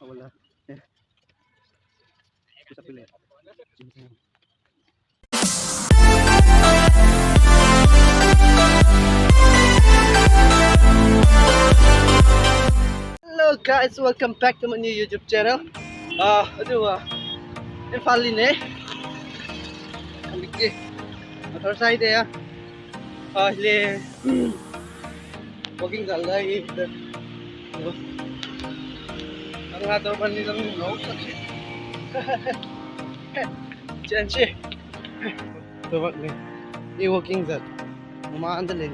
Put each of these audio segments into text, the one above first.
wala. Eh, sa pilit. Hello guys, welcome back to my new YouTube channel. Imphal ne. Amike. Motor side ya. Le walking dal lai. Ang ato pa nilang no. Chen chi. So what ne? I walking dal. Umaan dal le.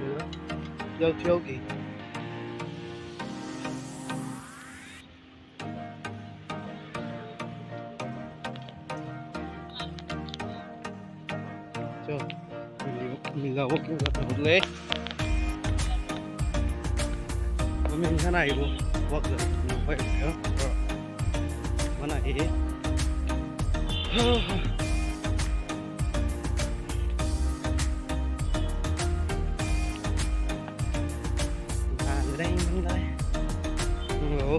Yo yogi. So mình là walking dal một lễ. Mình thế này luôn. Walk dal mình phải nữa. Mana ini? Đây. Hello.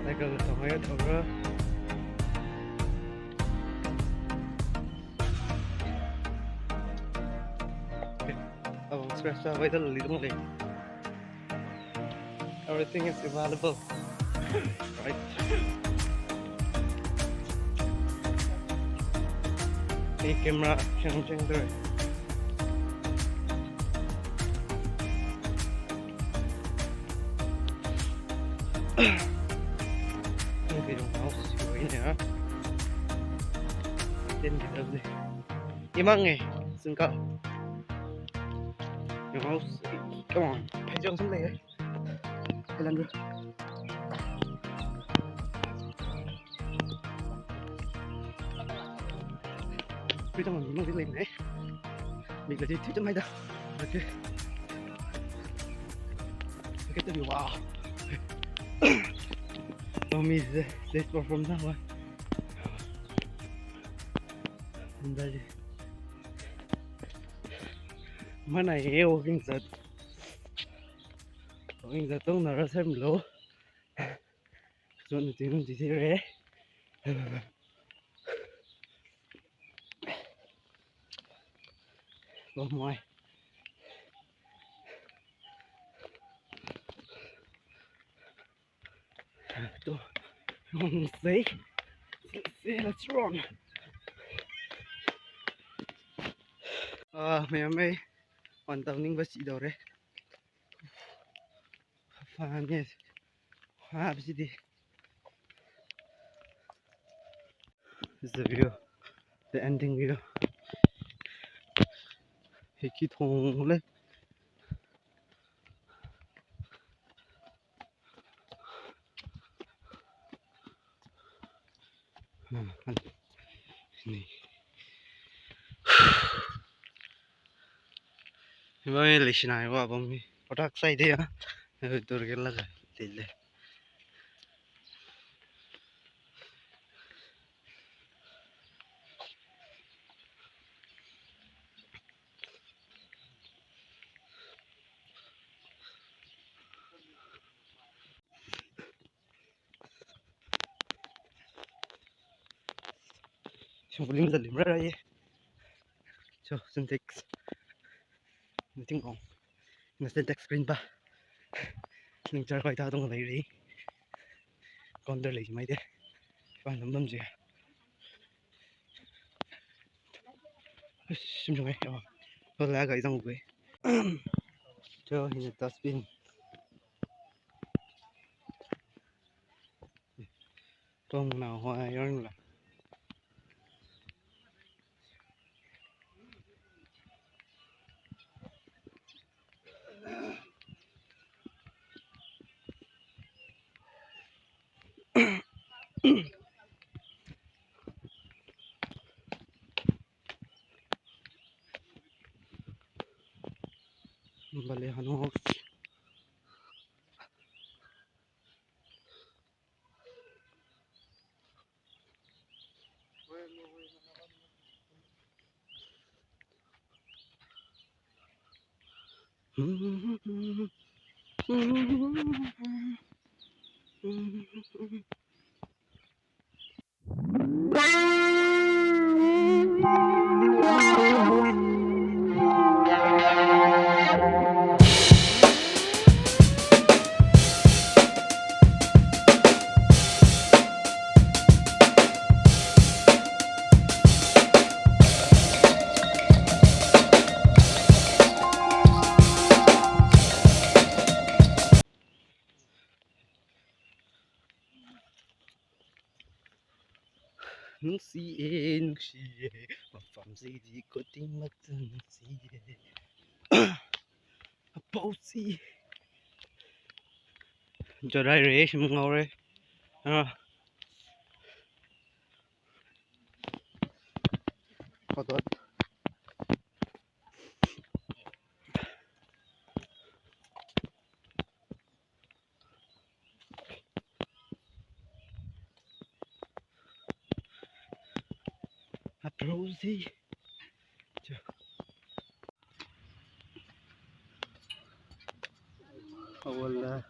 Đây cơ tổng hết rồi. Scratch away the little lane. Everything is available, right? Hey, camera, chang rồi. Cái đồng áo sưởi nè. Trên cái đâu này? Im lặng nghe, dừng cậu. Đồng áo sưởi, come on, phải chọn xuống đây ấy. Cái lần nữa. Bây giờ mình muốn lên này. Mình là đi thứ chấm hay ta? Ok. Okay, tell you wow. Mommy is let's go from that one. Đây. Mà này yêu kinh giật. Kinh giật tung nó ra xem lỗ. Chuẩn tiếng gì thế đấy. Go ngoài. Tôi không thấy. Let's run. Mày hoàn toàn ninh vật sĩ đâu đấy. Phan nhé. Hoa gì đi. This is the view. The ending view. Hiki thong lên. Này. Bây giờ lịch này quá bông mi. Product say đi á. Tôi cái là cái gì. Xong có lim ra đây. So syntax. Nothing wrong. Nó syntax screen ba. Mình chơi quay tao tung lấy đi. Còn đây lấy mấy thế. Và nấm gì. Xem chung ấy. Thôi là gãy răng quế. Cho hình là dustbin. Trong nào hoa rồi là. Balehan House. Nungsiye, nungsiye, mafamsidi ko timagtan nungsiye. Apausi. Cho đây rễ xem ngầu đây. Có tốt. Apausi. Wala.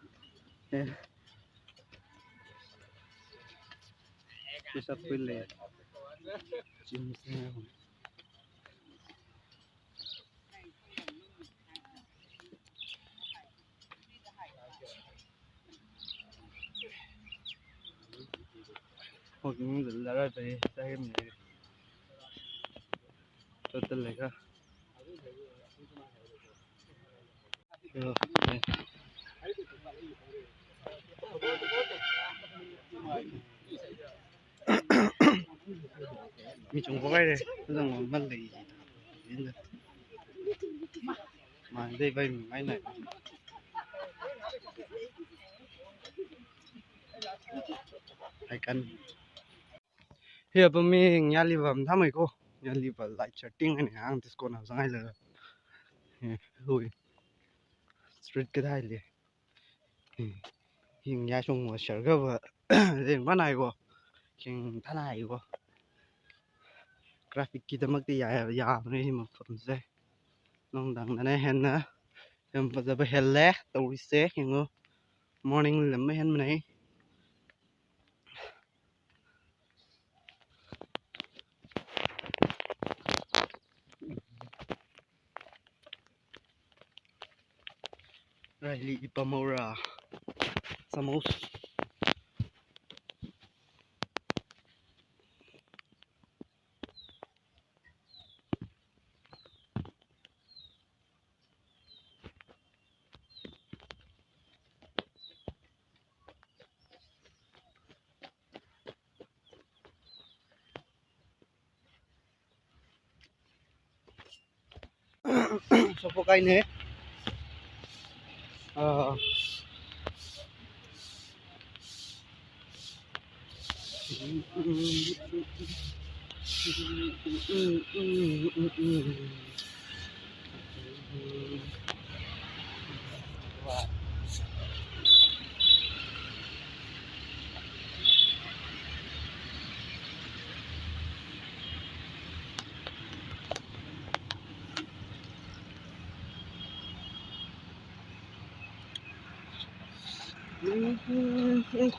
Bisa pilih. Jenisnya. Một những định là ra về đây em này cho tên này ra được này. Mi trồng voi đây nó rằng mất lì gì mà đây vay mình máy này hai cân hiện bây mình nhà li vào thăm mày cô nhà li vào lại chatting này hàng thì cô nào sang là rồi street cái này liền hiện nhà trong một sở cái vợ liền bắt này cô hiện thế này cô graphic kita mất đi dài dài này mà phần xe nông đằng này hen nữa em bây giờ phải hen lé tàu xe hiểu không morning làm mấy hen này Riley Ipamora Samos số cây này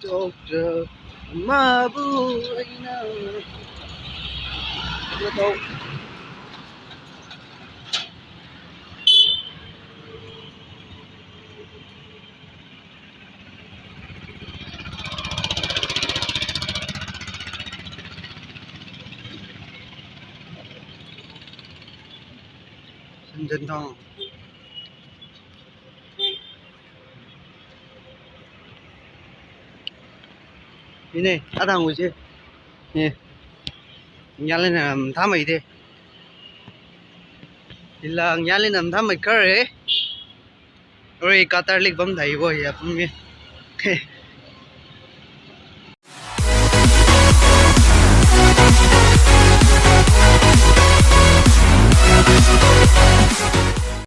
Doctor Mabu đâu dân thong ini ada ngồi chứ nè nhà lên làm thám mày đi thì là nhà lên làm thám mày cơ rồi rồi Qatar lịch bấm thầy rồi à